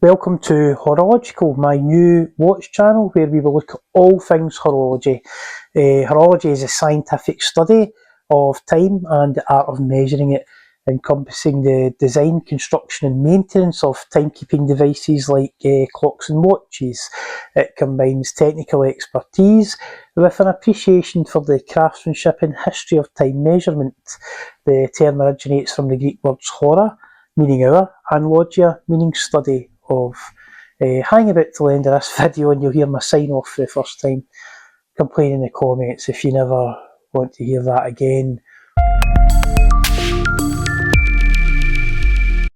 Welcome to Horological, my new watch channel where we will look at all things horology. Horology is a scientific study of time and the art of measuring it, encompassing the design, construction and maintenance of timekeeping devices like clocks and watches. It combines technical expertise with an appreciation for the craftsmanship and history of time measurement. The term originates from the Greek words hora, meaning hour, and logia, meaning study of. Hang about till the end of this video and you'll hear my sign off for the first time. Complain in the comments if you never want to hear that again.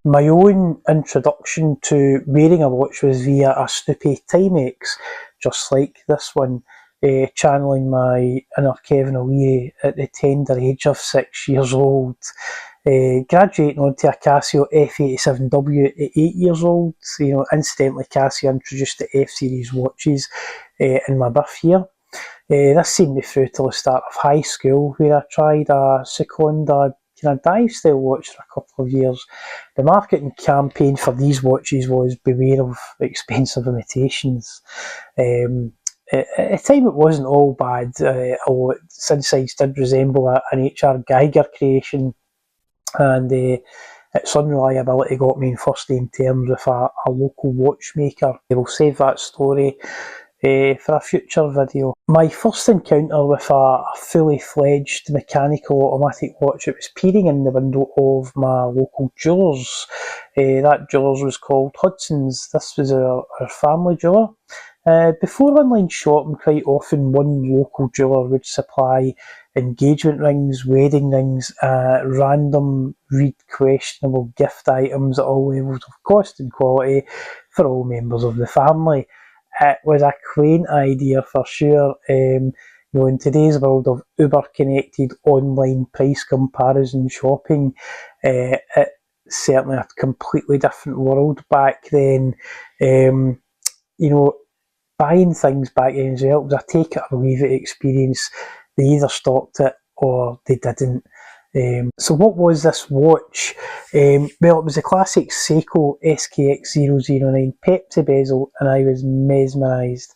My own introduction to wearing a watch was via a Snoopy Timex, just like this one, channeling my inner Kevin O'Leary at the tender age of 6 years old. Graduating onto a Casio F87W at 8 years old. Incidentally, Casio introduced the F-series watches in my birth year. This seen me through till the start of high school, where I tried a Sekonda kind of dive style watch for a couple of years. The marketing campaign for these watches was beware of expensive imitations. At the time it wasn't all bad, although its insides did resemble an H.R. Geiger creation, and its unreliability got me in first name terms with a local watchmaker. We'll save that story for a future video. My first encounter with a fully fledged mechanical automatic watch, it was peering in the window of my local jewellers. That jewellers was called Hudson's. This was our family jeweller. Before online shopping, quite often one local jeweller would supply engagement rings, wedding rings, random, questionable gift items at all levels of cost and quality for all members of the family. It was a quaint idea for sure. In today's world of uber-connected online price comparison shopping, it's certainly a completely different world back then. Buying things back then as well, it was a take it or leave it experience. They either stocked it or they didn't. So what was this watch? Well, it was a classic Seiko SKX009 Pepsi bezel, and I was mesmerised.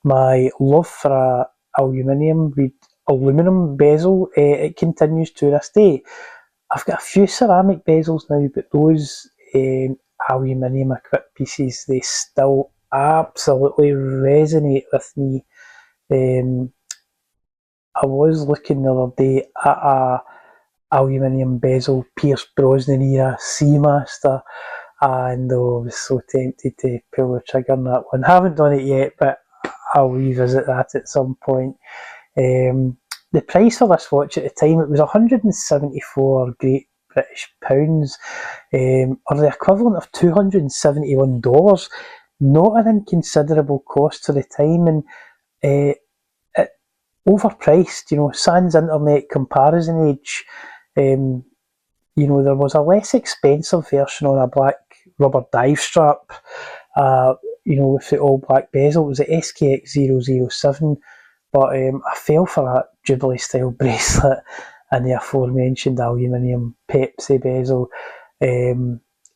My love for a aluminium bezel, it continues to this day. I've got a few ceramic bezels now, but those aluminium equipped pieces, they still absolutely resonate with me. I was looking the other day at a aluminium bezel Pierce Brosnan era Seamaster, and I was so tempted to pull the trigger on that one. Haven't done it yet, but I'll revisit that at some point. The price for this watch at the time, it was 174 Great British pounds, or the equivalent of $271. Not an inconsiderable cost for the time, and it overpriced. Sans internet comparison age. There was a less expensive version on a black rubber dive strap, with the all black bezel. It was the SKX007, but I fell for that Jubilee style bracelet and the aforementioned aluminium Pepsi bezel.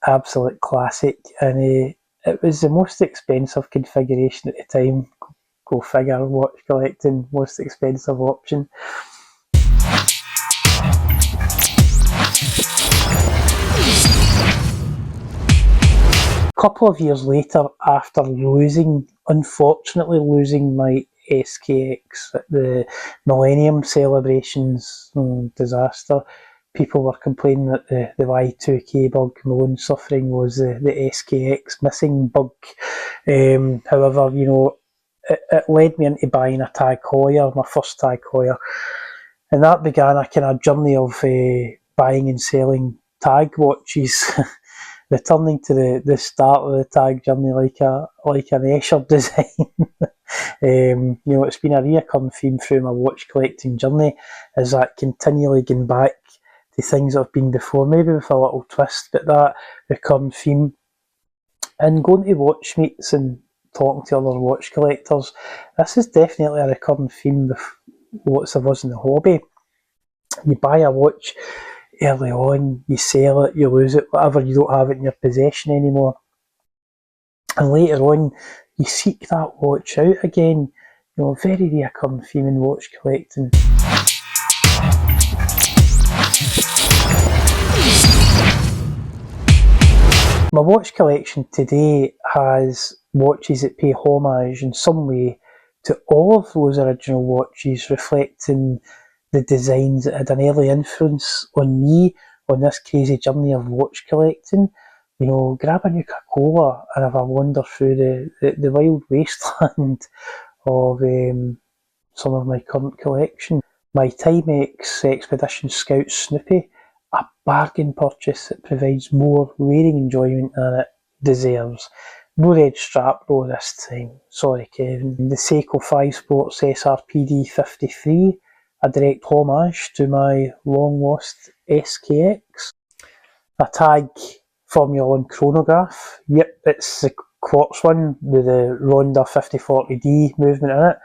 Absolute classic, and it was the most expensive configuration at the time. Go figure, watch collecting, most expensive option. A couple of years later, after unfortunately losing my SKX at the Millennium celebrations, disaster, people were complaining that the Y2K bug, my own suffering, was the SKX missing bug. However, it led me into buying a Tag Heuer, my first Tag Heuer, and that began a kind of journey of buying and selling tag watches, returning to the start of the tag journey like an Escher design. It's been a recurring theme through my watch collecting journey, is that continually going back to things that have been before, maybe with a little twist, but that recurring theme. And going to watch meets and talking to other watch collectors, this is definitely a recurring theme with lots of us in the hobby. You buy a watch early on, you sell it, you lose it, whatever, you don't have it in your possession anymore. And later on, you seek that watch out again. You know, very reoccurring theme in watch collecting. My watch collection today has watches that pay homage in some way to all of those original watches, reflecting the designs that had an early influence on me on this crazy journey of watch collecting. You know, grab a Nuka-Cola and have a wander through the wild wasteland of some of my current collection. My Timex Expedition Scout Snoopy, a bargain purchase that provides more wearing enjoyment than it deserves. No red strap though this time, sorry Kevin. The Seiko 5 Sports SRPD 53, a direct homage to my long lost SKX. A Tag Formula 1 chronograph, yep, it's the Quartz one with the Ronda 5040D movement in it.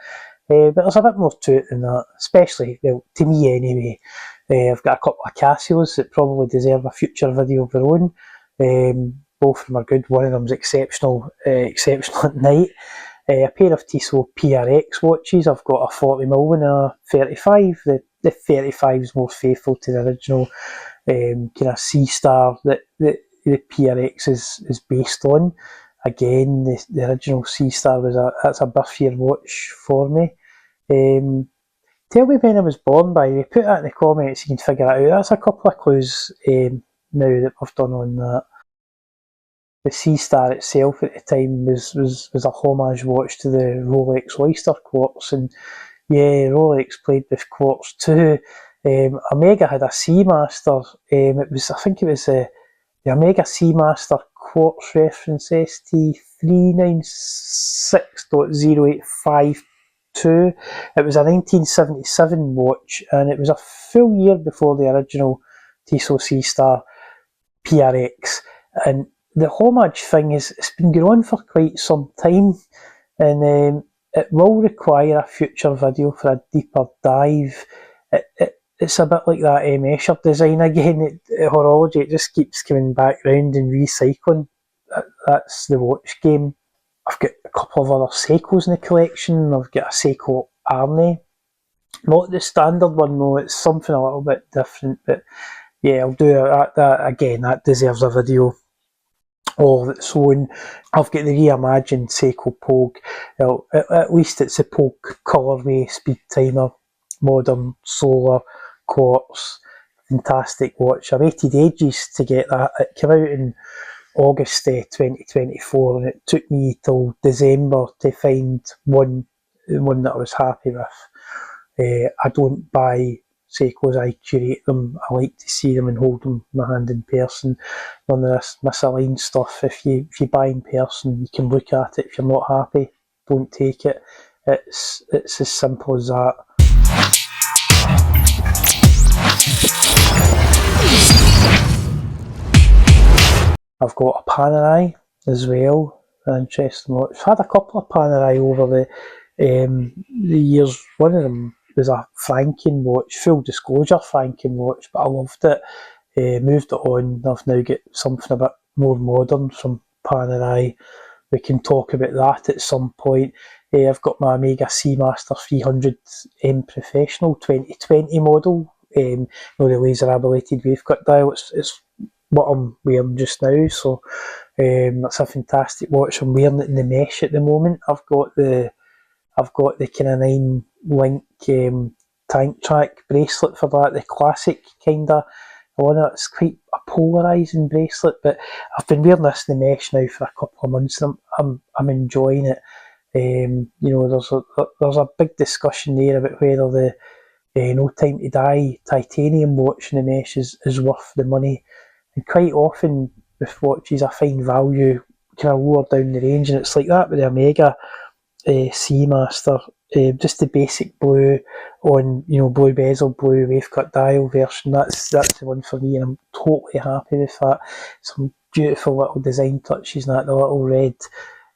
But there's a bit more to it than that, especially, well, to me anyway. I've got a couple of Casios that probably deserve a future video of their own. Both of them are good. One of them's exceptional at night. A pair of Tissot PRX watches. I've got a 40mm and a 35. The 35 is more faithful to the original kind of C-Star that the PRX is based on. Again, the original C-Star that's a birth year watch for me. Tell me when I was born, by the way. Put that in the comments, you can figure it out. That's a couple of clues now that we've done on that. The C-Star itself at the time was a homage watch to the Rolex Oyster Quartz, and yeah, Rolex played with Quartz too. Omega had a Seamaster. I think it was the Omega Seamaster Quartz reference ST396.0852. It was a 1977 watch, and it was a full year before the original Tissot C-Star PRX. And the homage thing it's been going on for quite some time, and it will require a future video for a deeper dive. It's a bit like that Escher design again at Horology. It just keeps coming back round and recycling. That's the watch game. I've got a couple of other Seikos in the collection. I've got a Seiko Arne. Not the standard one though, it's something a little bit different, but yeah, I'll do that again. That deserves a video all of its own. I've got the reimagined Seiko Pogue. Well, at least it's a Pogue colourway, speed timer, modern, solar, quartz, fantastic watch. I waited ages to get that. It came out in August 2024, and it took me till December to find one that I was happy with. I don't buy Seikos, I curate them. I like to see them and hold them in my hand in person. None of this misaligned stuff. If you buy in person, you can look at it. If you're not happy, don't take it. It's as simple as that. I've got a Panerai as well, an interesting watch. I've had a couple of Panerai over the years. One of them was a Franken watch, full disclosure Franken watch, but I loved it. Moved it on. I've now got something a bit more modern from Panerai. We can talk about that at some point. I've got my Omega Seamaster 300 Professional 2020 model. The laser ablated wavecut dial. It's what I'm wearing just now, so that's a fantastic watch. I'm wearing it in the mesh at the moment. I've got the kind of 9-link tank track bracelet for that, the classic kind of one. It's quite a polarising bracelet, but I've been wearing this in the mesh now for a couple of months, and I'm enjoying it. There's a big discussion there about whether the No Time to Die titanium watch in the mesh is worth the money. And quite often with watches, I find value kind of lower down the range, and it's like that with the Omega Seamaster. Just the basic blue on, blue bezel, blue wavecut dial version. That's the one for me, and I'm totally happy with that. Some beautiful little design touches, and that the little red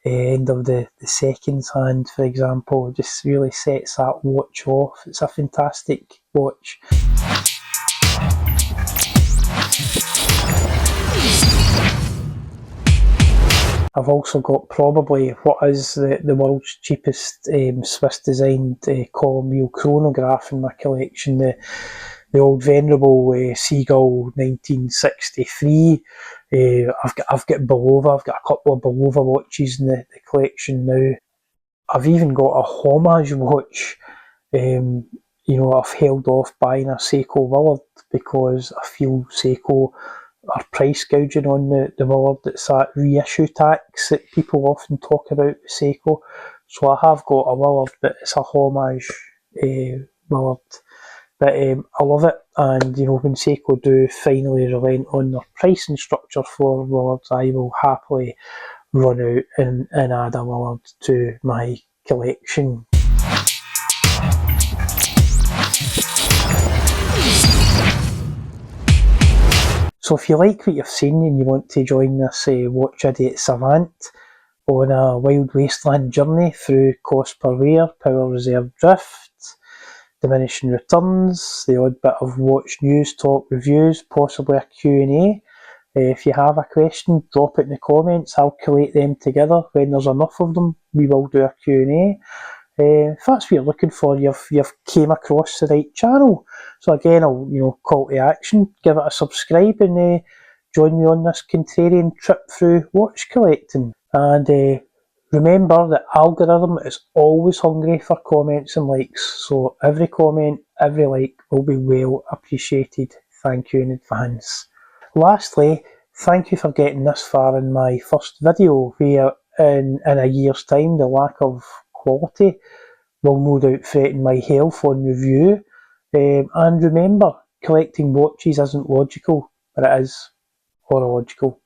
end of the seconds hand, for example, just really sets that watch off. It's a fantastic watch. I've also got probably what is the world's cheapest Swiss designed column wheel chronograph in my collection, the old venerable Seagull 1963. I've got Belova, I've got a couple of Belova watches in the collection now. I've even got a homage watch. I've held off buying a Seiko Willard because I feel Seiko are price gouging on the Willard. It's that reissue tax that people often talk about with Seiko. So I have got a Willard, but it's a homage Willard. But I love it, and when Seiko do finally relent on their pricing structure for Willards, I will happily run out and add a Willard to my collection. So if you like what you've seen and you want to join this Watch Idiot Savant on a wild wasteland journey through cost per wear, power reserve drift, diminishing returns, the odd bit of watch news, top reviews, possibly a Q&A. If you have a question, drop it in the comments. I'll collate them together. When there's enough of them, we will do a Q&A. If that's what you're looking for, you've came across the right channel. So again, I'll call to action, give it a subscribe, and join me on this contrarian trip through watch collecting. And remember, the algorithm is always hungry for comments and likes, so every comment, every like will be well appreciated. Thank you in advance. Lastly, thank you for getting this far in my first video, where in a year's time the lack of quality will no doubt threaten my health on review. And remember, collecting watches isn't logical, but it is horological.